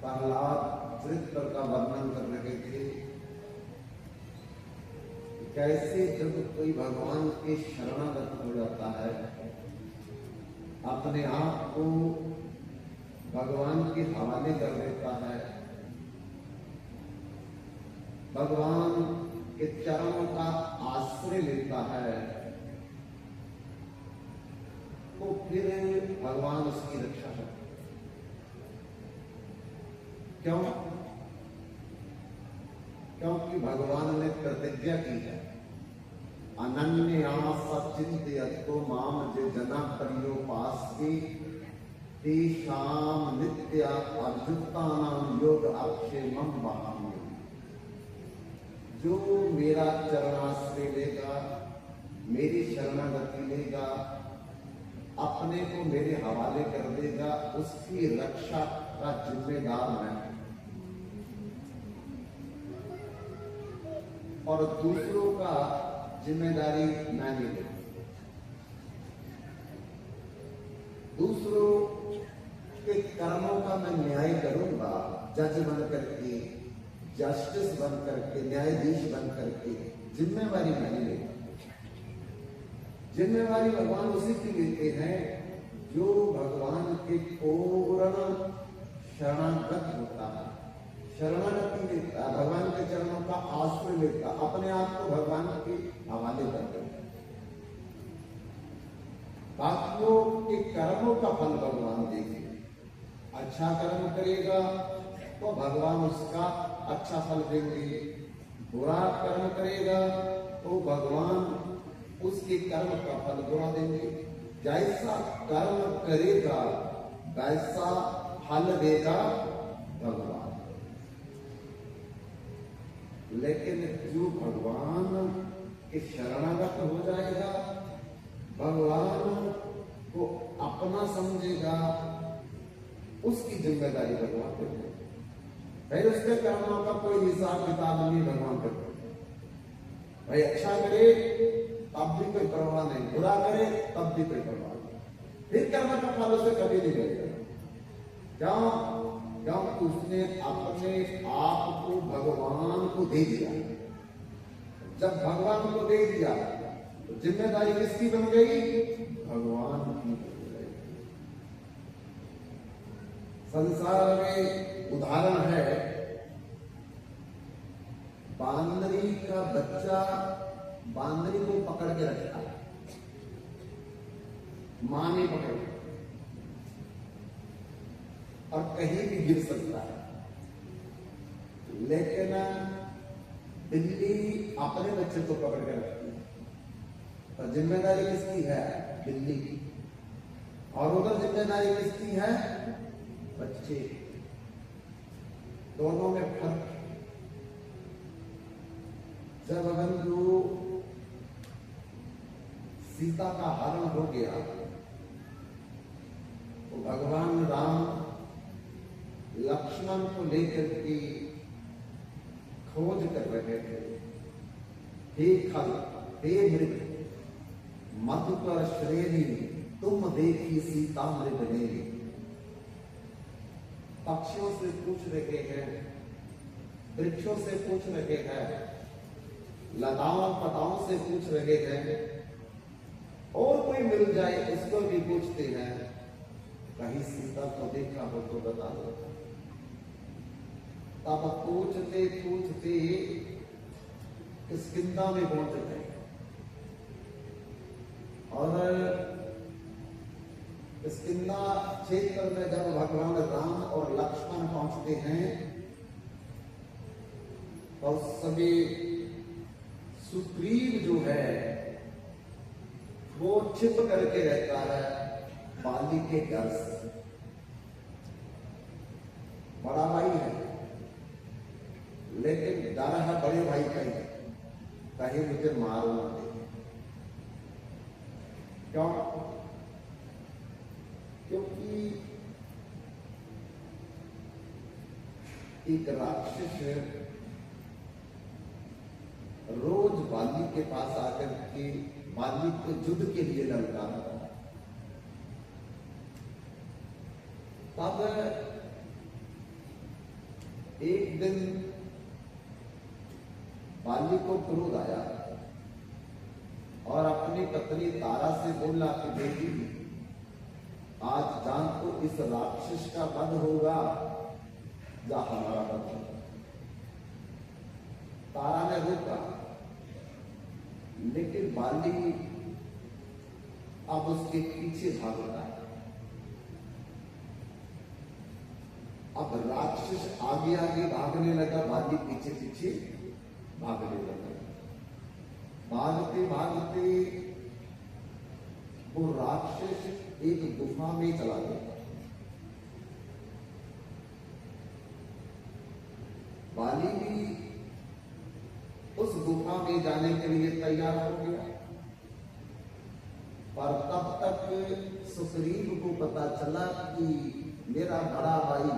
प्रहलाद चरित्र का वर्णन कर रहे थे। कैसे जब कोई भगवान के शरणागत हो जाता है, अपने आप को भगवान के हवाले कर देता है, भगवान के चरणों का आश्रय लेता है, तो फिर भगवान उसकी रक्षा करते। क्यों? क्योंकि भगवान ने प्रतिज्ञा की है, अनन्या सचिंतयतो माम जे जना पर्योपास्ते तेषां नित्या अभ्युत्थानां योग अक्षेमं वहामि। जो मेरा चरणाश्रय लेगा, मेरी शरणागति लेगा, अपने को मेरे हवाले कर देगा, उसकी रक्षा का जिम्मेदार मैं और दूसरों का जिम्मेदारी मैं नहीं लेता। दूसरों के कर्मों का मैं न्याय करूंगा, जज बन करके, जस्टिस बन करके, न्यायाधीश बन करके, जिम्मेवारी मैं नहीं लेता। जिम्मेवारी भगवान उसी की लेते हैं जो भगवान के पूर्ण शरणागत होता है, शरणागति लेता है, भगवान के चरणों का आश्रय लेता, अपने आप को भगवान के हवाले कर देता। बाकियों के कर्मों का फल भगवान देंगे। अच्छा कर्म करेगा तो भगवान उसका अच्छा फल देंगे, बुरा कर्म करेगा तो भगवान उसके कर्म का फल बुरा देंगे। जैसा कर्म करेगा वैसा फल देगा भगवान। लेकिन जो भगवान के शरणागत हो जाएगा, भगवान को अपना समझेगा, उसकी जिम्मेदारी भगवान को देगा। फिर उसके कर्मों का कोई हिसाब किताब नहीं भगवान करता। भाई अच्छा करे तब भी कोई परवाह नहीं, बुरा करे तब भी कोई परवाह नहीं, फिर कर्म का फल उसे कभी नहीं मिलेगा। क्यों? क्योंकि उसने अपने आप को भगवान को दे दिया। जब भगवान को दे दिया तो जिम्मेदारी किसकी बन गई? भगवान की बन गई। संसार में उदाहरण है, बांदरी का बच्चा बांदरी को पकड़ के रखता है, मां ने पकड़ और कहीं भी गिर सकता है। लेकिन बिल्ली अपने बच्चे को पकड़ के रखती है, तो जिम्मेदारी किसकी है? बिल्ली की। और उधर जिम्मेदारी किसकी है? बच्चे। दोनों में फर्क। जब अगर सीता का हरण हो गया तो भगवान राम लक्ष्मण को लेकर के खोज कर रहे थे। हे खल, हे मृग, मधुकर श्रेणी तुम देखी सीता मृग नेरी। पक्षियों से पूछ रहे हैं, वृक्षों से पूछ रहे हैं, लताओं पताओं से पूछ रहे हैं, और कोई मिल जाए उसको भी पूछते हैं, कहीं सीता को देखा हो तो बता दो। तब पूछते पूछते किष्किंधा में पहुंच गए और किष्किंधा क्षेत्र में जब भगवान राम और लक्ष्मण पहुंचते हैं तो सभी सुग्रीव जो है वो छिप करके रहता है बाली के घर से। बड़ा भाई है लेकिन डर है बड़े भाई का ही, कहीं मुझे मारो ना दे। क्यों? क्योंकि एक राक्षस रोज बाली के पास आकर के बाली को युद्ध के लिए ललकारा था। तब एक दिन बाली को क्रोध आया और अपनी पत्नी तारा से बोला कि बेटी, आज जान तो इस राक्षस का वध होगा या हमारा वध होगा। तारा ने रोका, लेकिन बाली अब उसके पीछे भागता है। अब राक्षस आगे आगे भागने लगा, बाली पीछे पीछे भागने लगा। भागते भागते वो राक्षस एक गुफा में चला गया। बाली भी उस गुफा में जाने के लिए तैयार हो गया, पर तब तक सुग्रीव को पता चला कि मेरा बड़ा भाई